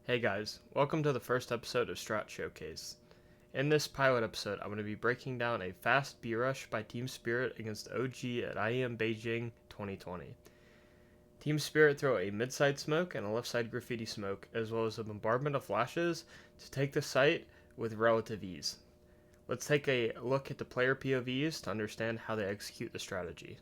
Hey guys, welcome to the first episode of Strat Showcase. In this pilot episode, I'm going to be breaking down a fast B-Rush by Team Spirit against OG at IEM Beijing 2020. Team Spirit throw a mid-side smoke and a left-side graffiti smoke, as well as a bombardment of flashes to take the site with relative ease. Let's take a look at the player POVs to understand how they execute the strategy.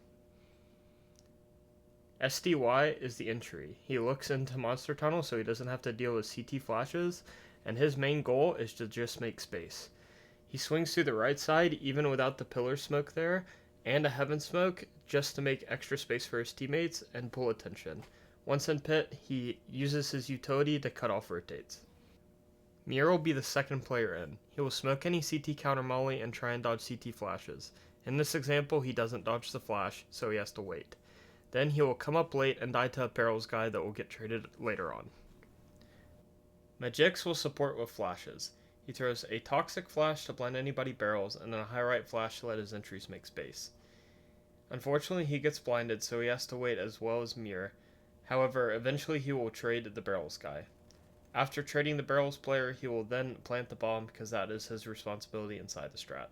SDY is the entry. He looks into Monster Tunnel so he doesn't have to deal with CT flashes, and his main goal is to just make space. He swings through the right side even without the pillar smoke there, and a heaven smoke just to make extra space for his teammates and pull attention. Once in pit, he uses his utility to cut off rotates. Mir will be the second player in. He will smoke any CT counter molly and try and dodge CT flashes. In this example, he doesn't dodge the flash, so he has to wait. Then he will come up late and die to a barrels guy that will get traded later on. Magix will support with flashes. He throws a toxic flash to blind anybody barrels and then a high right flash to let his entries make space. Unfortunately, he gets blinded, so he has to wait as well as Mir. However, eventually he will trade the barrels guy. After trading the barrels player, he will then plant the bomb because that is his responsibility inside the strat.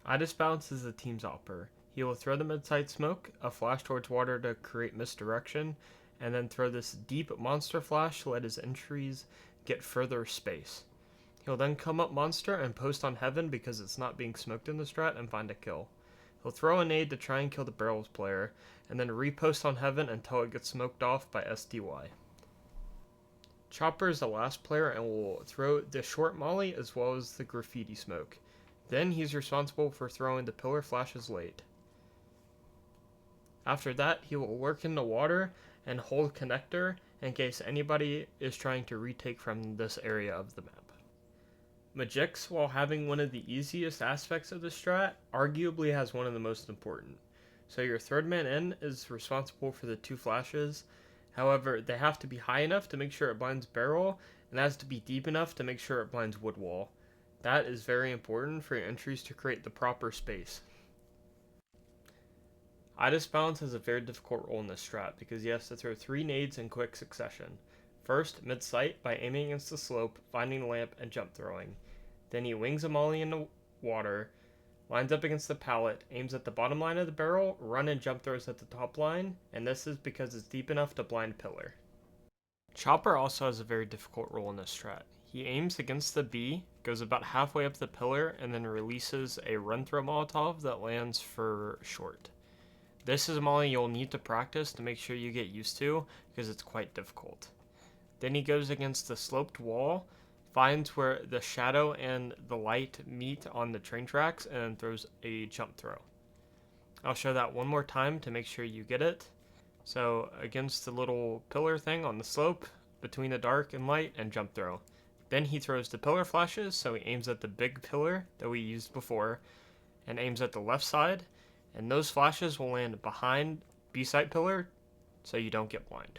Idisbalance is the team's opper. He will throw the mid-side smoke, a flash towards water to create misdirection, and then throw this deep monster flash to let his entries get further space. He'll then come up monster and post on heaven because it's not being smoked in the strat and find a kill. He'll throw a nade to try and kill the barrels player, and then repost on heaven until it gets smoked off by SDY. Chopper is the last player and will throw the short molly as well as the graffiti smoke. Then he's responsible for throwing the pillar flashes late. After that, he will work in the water and hold connector in case anybody is trying to retake from this area of the map. Magix, while having one of the easiest aspects of the strat, arguably has one of the most important. So your third man in is responsible for the two flashes. However, they have to be high enough to make sure it blinds barrel, and it has to be deep enough to make sure it blinds wood wall. That is very important for your entries to create the proper space. Idisbalance has a very difficult role in this strat because he has to throw 3 nades in quick succession. First, mid-sight by aiming against the slope, finding the lamp, and jump throwing. Then he wings a molly in the water, lines up against the pallet, aims at the bottom line of the barrel, run and jump throws at the top line, and this is because it's deep enough to blind pillar. Chopper also has a very difficult role in this strat. He aims against the B, goes about halfway up the pillar, and then releases a run-throw Molotov that lands for short. This is a molly you'll need to practice to make sure you get used to because it's quite difficult. Then he goes against the sloped wall, finds where the shadow and the light meet on the train tracks, and then throws a jump throw. I'll show that one more time to make sure you get it. So against the little pillar thing on the slope, between the dark and light, and jump throw. Then he throws the pillar flashes, so he aims at the big pillar that we used before, and aims at the left side, and those flashes will land behind B-side pillar so you don't get blind.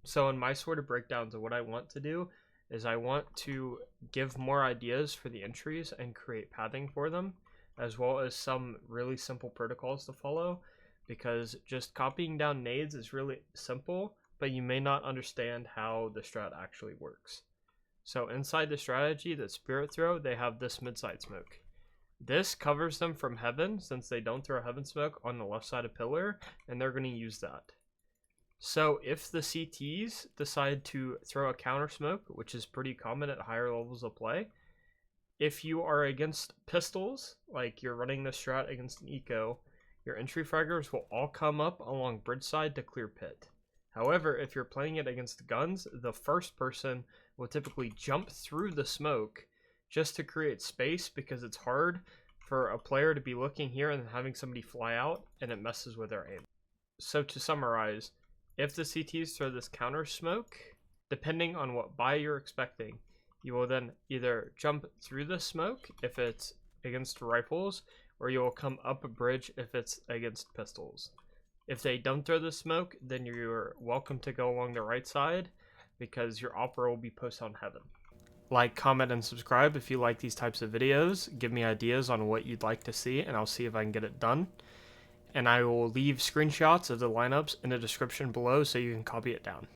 So in my sort of breakdowns of what I want to do is I want to give more ideas for the entries and create pathing for them, as well as some really simple protocols to follow, because just copying down nades is really simple, but you may not understand how the strat actually works. So inside the strategy that Spirit throw, they have this mid-side smoke. This covers them from heaven since they don't throw heaven smoke on the left side of pillar, and they're going to use that. So if the CTs decide to throw a counter smoke, which is pretty common at higher levels of play, if you are against pistols, like you're running the strat against an eco, your entry fraggers will all come up along bridge side to clear pit. However, if you're playing it against guns, the first person will typically jump through the smoke just to create space because it's hard for a player to be looking here and having somebody fly out, and it messes with their aim. So to summarize, if the CTs throw this counter smoke, depending on what buy you're expecting, you will then either jump through the smoke if it's against rifles, or you will come up a bridge if it's against pistols. If they don't throw the smoke, then you're welcome to go along the right side because your opera will be posted on heaven. Like, comment, and subscribe if you like these types of videos. Give me ideas on what you'd like to see, and I'll see if I can get it done. And I will leave screenshots of the lineups in the description below so you can copy it down.